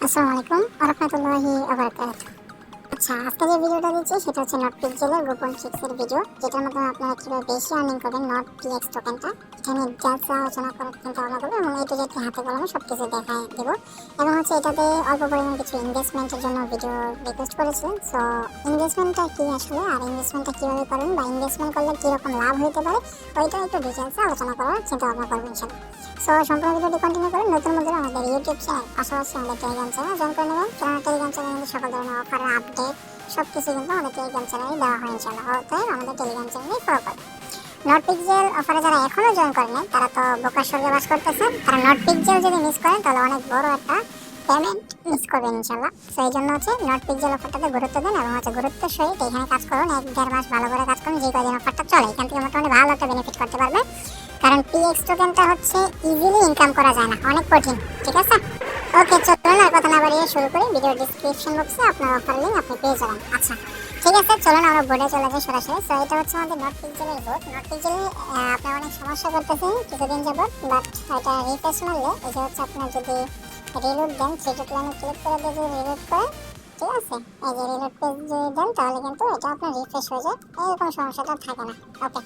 আসসালামু আলাইকুম ওয়া রাহমাতুল্লাহি ওয়া বারাকাতুহু। আচ্ছা, আজকে যে ভিডিওটা দিচ্ছি সেটা হচ্ছে নট পিক্সেলের গোপন ট্রিক্সের ভিডিও, যেটার মাধ্যমে আপনারা কিভাবে বেশি আর্নিং করবেন নট পিএক্স টোকেনটা। এটা নিয়ে ডিটেইলস আলোচনা করার চিন্তা ভাবনা করবো এবং এটা যাতে হাতে কলমে সবকিছু দেখায় দেবো। এবং হচ্ছে এটাতে অল্প পরিমাণ কিছু ইনভেস্টমেন্টের জন্য ভিডিও রিকোয়েস্ট করেছিলেন। সো ইনভেস্টমেন্টটা কি আসলে, আর ইনভেস্টমেন্টটা কীভাবে করবেন বা ইনভেস্টমেন্ট করলে কীরকম লাভ হতে পারে, ওইটা একটু ডিটেইলসে আলোচনা করার চিন্তা ভাবনা করবো ইনশাআল্লাহ। সো সম্পূর্ণ ভিডিওটি কন্টিনিউ করেন। নতুন বন্ধুরা আমাদের ইউটিউব চ্যানেল, পাশাপাশি আমাদের টেলিগ্রাম চ্যানেল জয়েন করে নেবেন, কারণ টেলিগ্রাম চ্যানেলে কিন্তু সকল ধরনের অফার, আপডেট সবকিছু কিন্তু আমাদের টেলিগ্রাম চ্যানেলে দেওয়া হয় ইনশাআল্লাহ। অতএব আমাদের টেলিগ্রাম চ্যানেলে ফলো করবেন। নট পিক্সেল অফারে যারা এখনো জয়েন করেন নাই তারা তো বোকার স্বর্গে বাস করতেছেন। তারা নট পিক্সেল যদি মিস করেন তাহলে অনেক বড় একটা পেমেন্ট মিস করবেন ইনশাআল্লাহ। সো এই জন্য হচ্ছে নট পিক্সেল অফারটাতে গুরুত্ব দেন এবং হচ্ছে গুরুত্বের সহিত এখানে কাজ করুন। 1-1.5 মাস ভালো করে কাজ করুন, যে কদিন অফারটা চলে এখান থেকে মোটামুটি ভালো একটা বেনিফিট করতে পারবেন। কারণ পিএক্স টোকেনটা হচ্ছে ইজিলি ইনকাম করা যায় না, অনেক কঠিন, ঠিক আছে? ওকে, চলুন আর কথা না বাড়িয়ে শুরু করি। ভিডিও ডিসক্রিপশন বক্সে আপনার অফার লিঙ্ক আপনি পেয়ে যাবেন। আচ্ছা ঠিক আছে, চলুন আমরা বোর্ডে চলে যাই সরাসরি। সো এটা হচ্ছে আমাদের নট পিক্সেলের বোর্ড। নট পিক্সেলে আপনার অনেক সমস্যা করতেছেন কিছুদিন যাবত, বাট এটা রিফ্রেশ মারলে এই যে হচ্ছে আপনার যদি রিলোড দেন, থ্রি লাইনে ক্লিক করে দিয়ে যদি রিলোড করেন, ঠিক আছে, এই যে রিলোড পেজ যদি দেন তাহলে কিন্তু এটা আপনার রিফ্রেশ হয়ে যায়, এরকম সমস্যাটা থাকে না। ওকে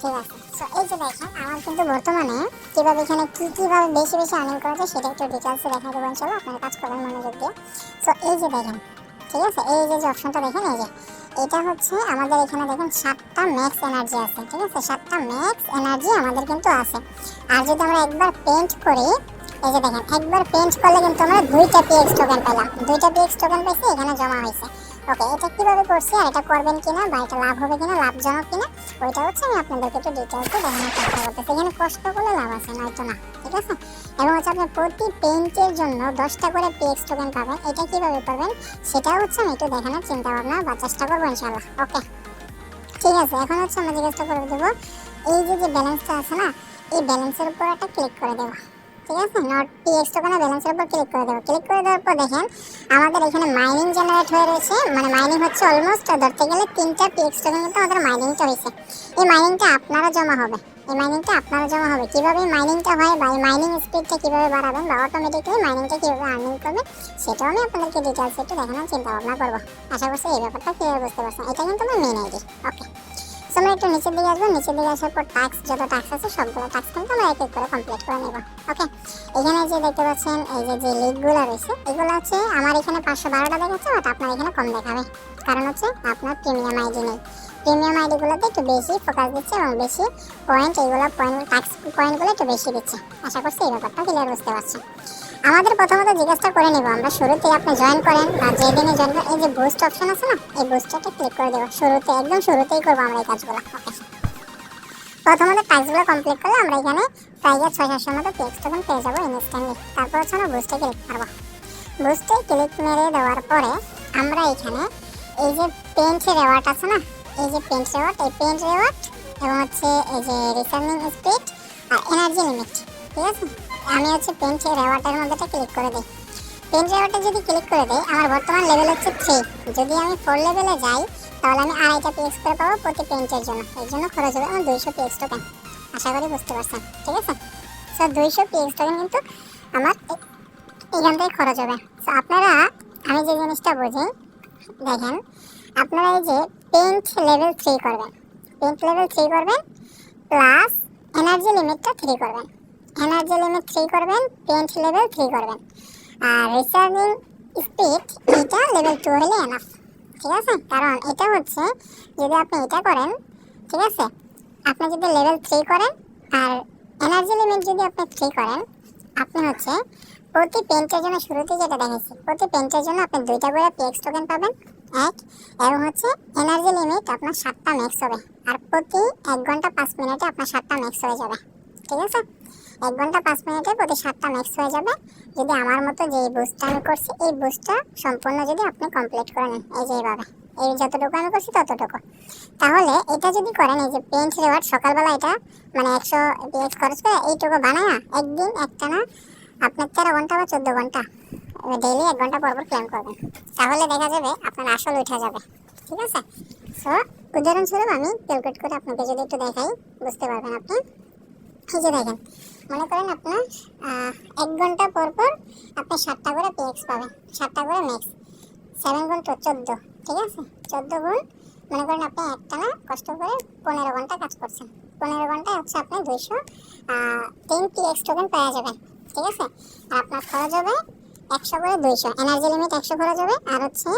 ঠিক আছে। সো এই যে দেখেন আমার কিন্তু বর্তমানে কীভাবে এখানে কীভাবে বেশি বেশি আর্নিং করা যায় সেটা একটু ডিটেলসে দেখা দেবো ইনশাআল্লাহ। আপনারা কাজ করবেন মনোযোগ দিয়ে। সো এই যে দেখেন, ঠিক আছে, এই যে অপশনটা দেখেন, এই যে এটা হচ্ছে আমাদের এখানে দেখেন 7টা ম্যাক্স এনার্জি আছে, ঠিক আছে, 7টা ম্যাক্স এনার্জি আমাদের কিন্তু আছে। আর যদি আমরা একবার পেন্ট করি, এই যে দেখেন একবার পেন্ট করলে কিন্তু আমরা 2টা পিএক্স টোকেন পেলাম, 2টা পিএক্স টোকেন পেয়েছি, এখানে জমা হয়েছে। ওকে, এটা কিভাবে করছি আর এটা করবেন কিনা বা এটা লাভ হবে কিনা, লাভজনক কিনা, ওইটা হচ্ছে আমি আপনাদেরকে একটু ডিটেইলসে দেখানোর চেষ্টা করতেছি। এখানে কষ্ট করলে লাভ আছে, নয়তো না, ঠিক আছে? এবং হচ্ছে আপনি প্রতি পেইন্টের জন্য 10টা করে পিএক্স টোকেন পাবেন। এটা কিভাবে করবেন সেটাও হচ্ছে আমি একটু দেখানোর চিন্তা ভাবনা বা চেষ্টা করবো ইনশাআল্লাহ। ওকে ঠিক আছে, এখন হচ্ছে আমরা জিজ্ঞাসা করে দেবো এই যে ব্যালেন্সটা আছে না, এই ব্যালেন্সের উপর একটা ক্লিক করে দেবো, ঠিক আছে? নট পিএক্স টোকেনের ব্যালেন্সের উপর ক্লিক করে দেবো। ক্লিক করে দেওয়ার পর দেখেন আমাদের এখানে মাইনিং জেনারেট হয়ে রয়েছে, মানে মাইনিং হচ্ছে অলমোস্ট ধরতে গেলে 3টা পিএক্স টোকেন কিন্তু আমাদের মাইনিংটা হয়েছে। এই মাইনিংটা আপনারা জমা হবে, এই মাইনিংটা আপনারা জমা হবে। কীভাবে মাইনিংটা হয় বা এই মাইনিং স্পিডটা কীভাবে বাড়াবেন বা অটোমেটিক্যালি মাইনিংটা কীভাবে আর্নিং করবেন সেটাও আমি আপনাদেরকে ডিটেলসে একটু দেখানোর চিন্তা ভাবনা করবো। আশা করছি এই ব্যাপারটা ক্লিয়ার বুঝতে পারছেন। এটা কিন্তু আমার মেন আইডি। ওকে, আমরা একটু নিচের দিকে আসবো, নিচের দিকে আসার পর টাস্ক, যত টাস্ক আছে সবগুলো টাস্ক কিন্তু আমরা এক এক করে কমপ্লিট করে নেব। ওকে, এখানে যে দেখতে পাচ্ছেন এই যে লিগগুলো রয়েছে, এগুলো হচ্ছে আমার এখানে 512টা দেখাচ্ছে, বাট আপনার এখানে কম দেখাবে, কারণ হচ্ছে আপনার প্রিমিয়াম আইডি নেই। প্রিমিয়াম আইডিগুলোতে একটু বেশি ফোকাস দিচ্ছে এবং বেশি পয়েন্ট, এইগুলো পয়েন্ট টাস্ক পয়েন্টগুলো একটু বেশি দিচ্ছে। আশা করছি এই ব্যাপারটা ক্লিয়ার বুঝতে পারছেন। আমাদের প্রথমত জিজ্ঞাসা করে নেব আমরা শুরুতে, আপনি জয়েন করেন বা যেদিনে জয়েন করেন, এই যে বুস্ট অপশন আছে না, এই বুস্টটাতে ক্লিক করে দেবো শুরুতে, একদম শুরুতেই করবো আমরা এই কাজগুলো। ওকে, প্রথমত টাস্কগুলো কমপ্লিট করলে আমরা এখানে প্রায় 600-700 মতো পিএক্স টোকেন পেয়ে যাবো ইনস্ট্যান্টলি। তারপর হচ্ছে আমরা বুস্টে ক্লিক করবো। বুস্টে ক্লিক মেরে দেওয়ার পরে আমরা এখানে এই যে পেন্ট রেওয়ার্ড আছে না, এই যে পেন্ট রেওয়ার্ড, এই পেন্ট রেওয়ার্ড এবং হচ্ছে এই যে রিটার্নিং স্পিড আর এনার্জি লিমিট, ঠিক আছে, আমি হচ্ছে পেন্ট রেওয়ার্ডের মধ্যেটা ক্লিক করে দিই। পেন্ট রেওয়ার্ডে যদি ক্লিক করে দেই, আমার বর্তমান লেভেল হচ্ছে 3। যদি আমি 4 লেভেলে যাই তাহলে আমি 2.5টা পিএক্স করে পাবো প্রতি পেন্টের জন্য। এর জন্য খরচ হবে আমার 200 পিএক্স টোকেন। আশা করি বুঝতে পারছেন, ঠিক আছে? সো 200 পিএক্স টোকেন কিন্তু আমার এখান থেকে খরচ হবে। সো আপনারা, আমি যে জিনিসটা বুঝি, দেখেন আপনারা এই যে পেন্ট লেভেল 3 করবেন, পেন্ট লেভেল 3 করবেন প্লাস এনার্জি লিমিটটা 3 করবেন, এনার্জি লিমিট 3 করবেন, পেন্ট লেভেল 3 করবেন, আর রিচার্জিং স্পিড এটা লেভেল 2 হলে এনাফ, ঠিক আছে? কারণ এটা হচ্ছে যদি আপনি এটা করেন, ঠিক আছে, আপনি যদি লেভেল 3 করেন আর এনার্জি লিমিট যদি আপনি 3 করেন, আপনি হচ্ছে প্রতি পেন্টের জন্য শুরুতে যেটা দেখাচ্ছি, প্রতি পেন্টের জন্য আপনি 2টা করে পিএক্স টোকেন পাবেন, এক, এবং হচ্ছে এনার্জি লিমিট আপনার 7টা ম্যাক্স হবে। আর প্রতি 1 ঘন্টা 5 মিনিটে আপনার 7টা ম্যাক্স হয়ে যাবে, ঠিক আছে? 1 ঘন্টা 5 মিনিটে প্রতি 7টা ম্যাক্স হয়ে যাবে। যদি আমার মতো যে বুস্টটা আমি করছি, এই বুস্টটা সম্পূর্ণ যদি আপনি কমপ্লিট করে নেন, এই যে এইভাবে, এই যতটুকু আমি করছি ততটুকু, তাহলে এটা যদি করেন, এই যে পেন্ট রেওয়ার্ড সকালবেলা এটা মানে 100 পিএক্স খরচ করে এইটুকু বানায় একদিন একটানা আপনার 13 ঘন্টা বা 14 ঘন্টা ডেইলি 1 ঘন্টা পর পর ক্লেম করবেন, তাহলে দেখা যাবে আপনার আসল উঠে যাবে, ঠিক আছে? সো উদাহরণস্বরূপ আমি ক্যালকুলেট করে আপনাকে যদি একটু দেখাই বুঝতে পারবেন আপনি। এই যে দেখেন মনে করেন আপনার 1 ঘন্টা পর পর আপনি 7টা করে পিএক্স পাবেন, 7টা করে ম্যাক্স, 7 গুণ তো 14, ঠিক আছে, 14 গুণ মনে করেন আপনি একটানা কষ্ট করে 15 ঘন্টা কাজ করছেন, 15 ঘন্টায় হচ্ছে আপনি 203 পিএক্স টোকেন পাওয়া যাবেন, ঠিক আছে। আর আপনার খরচ হবে 100 করে 200, এনার্জি লিমিট 100 খরচ হবে, আর হচ্ছে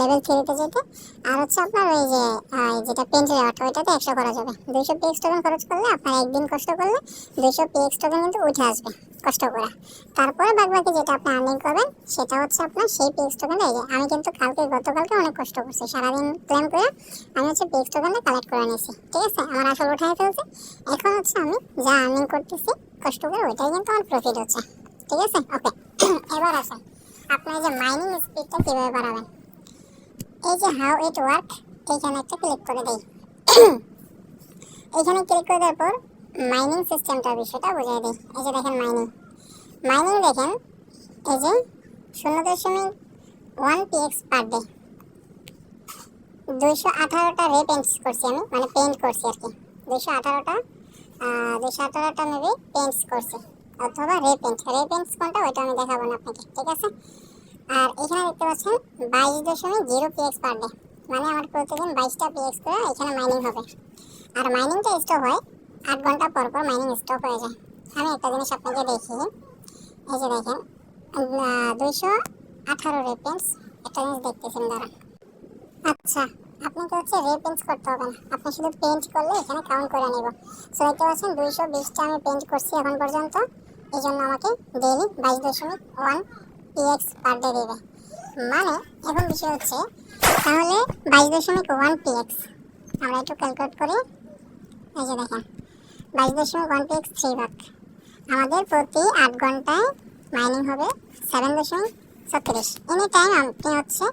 লেভেল 3 তে যেতে, আর হচ্ছে আপনার ওই যে যেটা পেন্ট যাওয়াটা ওইটাতে 100 খরচ হবে। 200 পিএক্স টোকেন খরচ করলে আপনার একদিন কষ্ট করলে 200 পিএক্স টোকেন কিন্তু উঠে আসবে কষ্ট করে। তারপরে বাকি যেটা আপনি আর্নিং করবেন সেটা হচ্ছে আপনার সেই পিএক্স টোকেনটা। এই যে আমি কিন্তু গতকালকে অনেক কষ্ট করছি, সারাদিন প্ল্যান করে আমি হচ্ছে পিএক্স টোকেনটা কালেক্ট করে নিয়েছি, ঠিক আছে, আমার আসল উঠাই ফেলছি। এখন হচ্ছে আমি যা আর্নিং করতেছি কষ্ট করে ওইটাই কিন্তু আমার প্রফিট হচ্ছে, ঠিক আছে। ওকে, এবার আসেন আপনার যে মাইনিং স্পিডটা কিভাবে বাড়াবেন। এই যে হাউ ইট ওয়ার্ক, এইখানে একটা ক্লিক করে দেই। এইখানে ক্লিক করে দেওয়ার পর মাইনিং সিস্টেমটার বিষয়টা বুঝিয়ে দিই। এই যে দেখেন মাইনিং দেখেন, এই যে 0.1 পিএক্স পার ডে, 218টা রে পেন্ট করছি আমি, মানে পেন্ট করছি আর কি, 218টা মেবি পেন্টস করছি, অথবা রে পেন্ট কোনটা ওইটা আমি দেখাবো না আপনাকে, ঠিক আছে। আর এখানে দেখতে পাচ্ছেন 22.0 পিএক্স পার ডে, মানে আমার প্রতিদিন 22টা পিএক্স করে এখানে মাইনিং হবে। আর মাইনিংটা স্টপ হয় 8 ঘন্টা পর পর, মাইনিং স্টপ হয়ে যায়। আমি একটা জিনিস আপনাকে দেখিয়ে, এই যে দেখেন 218 রেপেন্স, একটা জিনিস দেখতেছেন দাঁড়ান। আচ্ছা, আপনাকে হচ্ছে রেপেন্স করতে হবে না, আপনি শুধু পেন্ট করলে এখানে কাউন্ট করে নেব। সো দেখতে পাচ্ছেন 220টা আমি পেন্ট করছি এখন পর্যন্ত, এই জন্য আমাকে ডেইলি 22.1 পিএক্স পার ডে দেবে। মানে এখন বিষয় হচ্ছে তাহলে 22.1 পিএক্স আমরা একটু ক্যালকুলেট করি। এই যে দেখেন 22.1 পিএক্স 3 ভাগ, আমাদের প্রতি 8 ঘন্টায় মাইনিং হবে 7.36। এনি টাইম আপনি হচ্ছে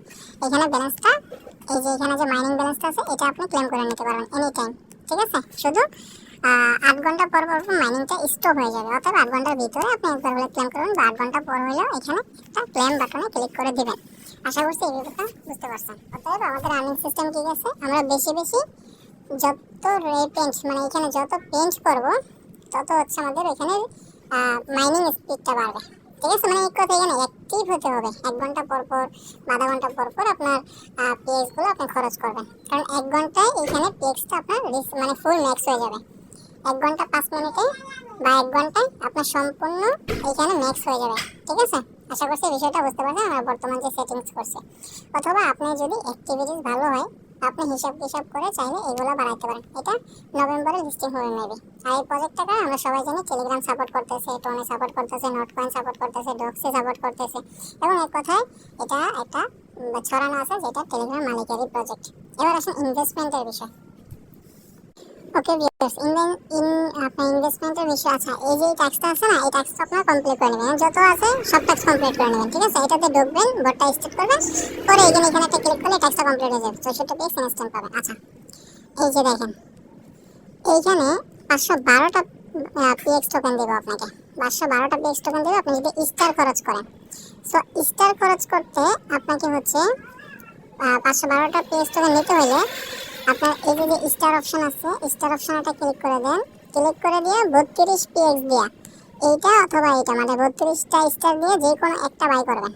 এখানে ব্যালেন্সটা, এই যে এখানে যে মাইনিং ব্যালেন্সটা আছে এটা আপনি ক্লেম করে নিতে পারবেন এনি টাইম, ঠিক আছে। শুধু 8 ঘন্টা পর পর মাইনিংটা স্টপ হয়ে যাবে, অর্থাৎ 8 ঘন্টার ভিতরে আপনি একবার হলে ক্লেম করবেন, বা 8 ঘন্টা পর হলেও এখানে একটা ক্লেম বাটনে ক্লিক করে দিবেন। আশা করছি এই ভিডিওটা বুঝতে পারছেন। অতএব আমাদের আর্নিং সিস্টেম ঠিক আছে, আমরা বেশি যত রেপেন্ট মানে এখানে যত পেন্ট করব তত হচ্ছে আমাদের এখানে মাইনিং স্পিডটা বাড়বে, ঠিক আছে। মানে এক কথা এখানে অ্যাক্টিভ হতে হবে, 1 ঘন্টা পর পর বা আধা ঘন্টা পর পর আপনার পিএক্সগুলো আপনি খরচ করবেন, কারণ 1 ঘন্টায় এখানে পিএক্সটা আপনার মানে ফুল ম্যাক্স হয়ে যাবে। 1 ঘন্টা 5 মিনিটে বা 1 ঘন্টায় আপনার সম্পূর্ণ এখানে ম্যাক্স হয়ে যাবে, ঠিক আছে। আশা করছি বিষয়টা বুঝতে পারছেন আমরা বর্তমান যে সেটিংস করছি। অথবা আপনার যদি অ্যাক্টিভিটিস ভালো হয় আপনি হিসাব করে চাইলে এগুলো বাড়াইতে পারেন। এটা নভেম্বরে লিস্টিং হবে মেবি। আর এই প্রজেক্টটাকে আমরা সবাই জানি টেলিগ্রাম সাপোর্ট করতেছে, টোনে সাপোর্ট করতেছে, নোটকয়েন সাপোর্ট করতেছে, ডক্সে সাপোর্ট করতেছে, এবং এক কথায় এটা একটা ছড়ানো আছে যেটা টেলিগ্রাম মালিকারি প্রজেক্ট। এবার আসুন ইনভেস্টমেন্টের বিষয়। ওকে ভিউয়ার্স, আপনার ইনভেস্টমেন্টের বিষয় আছে। এই যে ট্যাক্সটা আছে না, এই ট্যাক্সটা আপনারা কমপ্লিট করে নেবেন, যত আছে সব ট্যাক্স কমপ্লিট করে নেবেন, ঠিক আছে। এটাতে ঢুকবেন, বটটা স্টার্ট করবেন, পরে এখানে একটা ক্লিক করলে ট্যাক্সটা কমপ্লিট হয়ে যাবে, 64 পিএক্স ইনস্ট্যান্ট পাবেন। আচ্ছা, এই যে দেখেন এইখানে 512টা পিএক্স টোকেন দেবো আপনাকে, 512টা পিএক্স টোকেন দেবো আপনি যদি স্টার খরচ করেন। সো স্টার খরচ করতে আপনাকে হচ্ছে 512টা পিএক্স টোকেন নিতে হলে আপনার এই যে স্টার অপশন আছে, স্টার অপশনটা ক্লিক করে দেন, ক্লিক করে দিয়ে 32 পিএক্স দিয়া এইটা অথবা এইটা, মানে 32টা স্টার দিয়ে যে কোনো একটা বাই করবেন,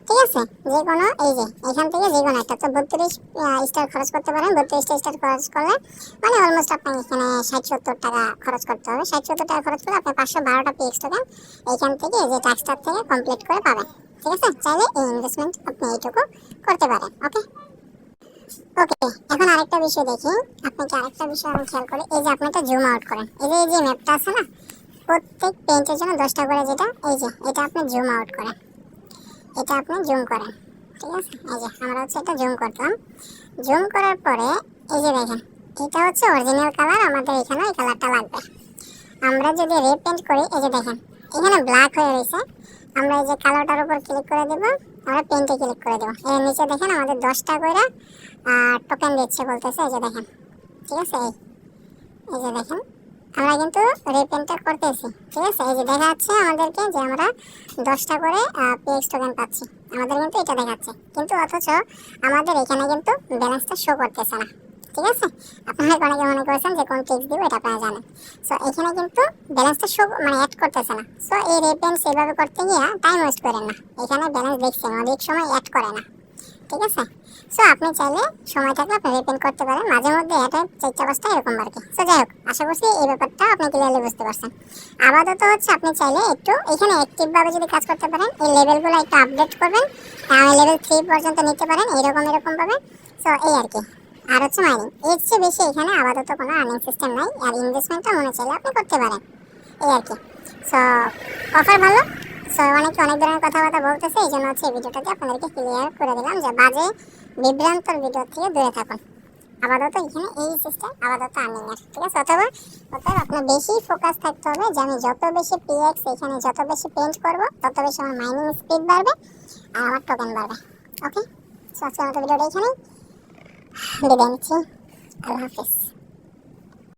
ঠিক আছে। যে কোনো এই যে এখান থেকে যে কোনো একটা, তো 32 স্টার খরচ করতে পারেন। 32টা স্টার খরচ করলে মানে অলমোস্ট আপনার এখানে 60-70 টাকা খরচ করতে হবে। 60-70 টাকা খরচ করলে আপনি 512টা পিএক্স টোকেন এইখান থেকে যে ট্যাক্সটার থেকে কমপ্লিট করে পাবেন, ঠিক আছে। চাইলে এই ইনভেস্টমেন্ট আপনি এইটুকু করতে পারেন। ওকে, এখন আরেকটা বিষয় দেখি, আপনাকে আরেকটা বিষয় আমি খেয়াল করি। এই যে আপনি একটা জুম আউট করেন, এই যে ম্যাপটা আছে না, প্রত্যেক পেইন্টের জন্য 10টা করে, যেটা এই যে এটা আপনি জুম আউট করেন, এটা আপনি জুম করেন, ঠিক আছে। এই যে আমরা হচ্ছে এটা জুম করলাম, জুম করার পরে এই যে দেখেন এটা হচ্ছে অরিজিনাল কালার, আমাদের এখানে এই কালারটা লাগবে। আমরা যদি রেড পেইন্ট করি, এই যে দেখেন এখানে ব্ল্যাক হয়ে রয়েছে, আমরা এই যে কালারটার উপর ক্লিক করে দেব, আমরা পেইন্টে ক্লিক করে দেব। এর নিচে দেখেন আমাদের 10টা করে টোকেন দিচ্ছে বলতেছে, এই যে দেখেন, ঠিক আছে। এই যে দেখেন আমরা কিন্তু রিপেন্টটা করতেছি, ঠিক আছে। এই যে দেখা যাচ্ছে আমাদেরকে যে আমরা 10টা করে পিএক্স টোকেন পাচ্ছি, আমাদের কিন্তু এটা দেখাচ্ছে, কিন্তু অথচ আমাদের এখানে কিন্তু ব্যালেন্সটা শো করতেছে না, ঠিক আছে? আপনারা অনেকে মনে করছেন যে কোন ট্রিক্স দিব এটা আপনারা জানেন। সো এখানে কিন্তু ব্যালেন্সটা শো মানে অ্যাড করতেছে না। সো এই রিপেন সেভাবে করতে গিয়ে টাইম ওয়েস্ট করেন না। এখানে ব্যালেন্স দেখছেন অনেক সময় অ্যাড করে না, ঠিক আছে? সো আপনি চাইলে সময় থাকলে আপনি রিপেন করতে পারেন, মাঝে মধ্যে এটা 4-5টা এরকম আর কি। সো যাই হোক, আশা করছি এই ব্যাপারটা আপনি ক্লিয়ারলি বুঝতে পারছেন। আপাতত হচ্ছে আপনি চাইলে একটু এখানে অ্যাক্টিভ ভাবে যদি কাজ করতে পারেন, এই লেভেলগুলো একটু আপডেট করবেন, তাহলে লেভেল 3 পর্যন্ত নিতে পারেন এরকম ভাবে। সো এই আর কি। আর হচ্ছে মাইনিং, এর চেয়ে বেশি এখানে আপাতত কোনো আর্নিং সিস্টেম নাই, আর ইনভেস্টমেন্টটা মনে চাইলে আপনি করতে পারেন, এই আর কি। সো অফার ভালো। সো অনেকে অনেক ধরনের কথাবার্তা বলতেছে, এই জন্য হচ্ছে এই ভিডিওটাতে আপনাদেরকে ক্লিয়ার করে দিলাম যে বাজে বিভ্রান্তর ভিডিও থেকে দূরে থাকুন। আপাতত এখানে এই সিস্টেম আপাতত আর্নিং এর, ঠিক আছে? অথবা আপনার বেশি ফোকাস থাকতে হবে যে আমি যত বেশি পিএক্স এখানে যত বেশি পেন্ট করব তত বেশি আমার মাইনিং স্পিড বাড়বে আর আমার টোকেন বাড়বে। ওকে, সো আজকের মতো ভিডিওটা এখানেই বিদায় নিচ্ছি। আল্লাহ হাফেজ।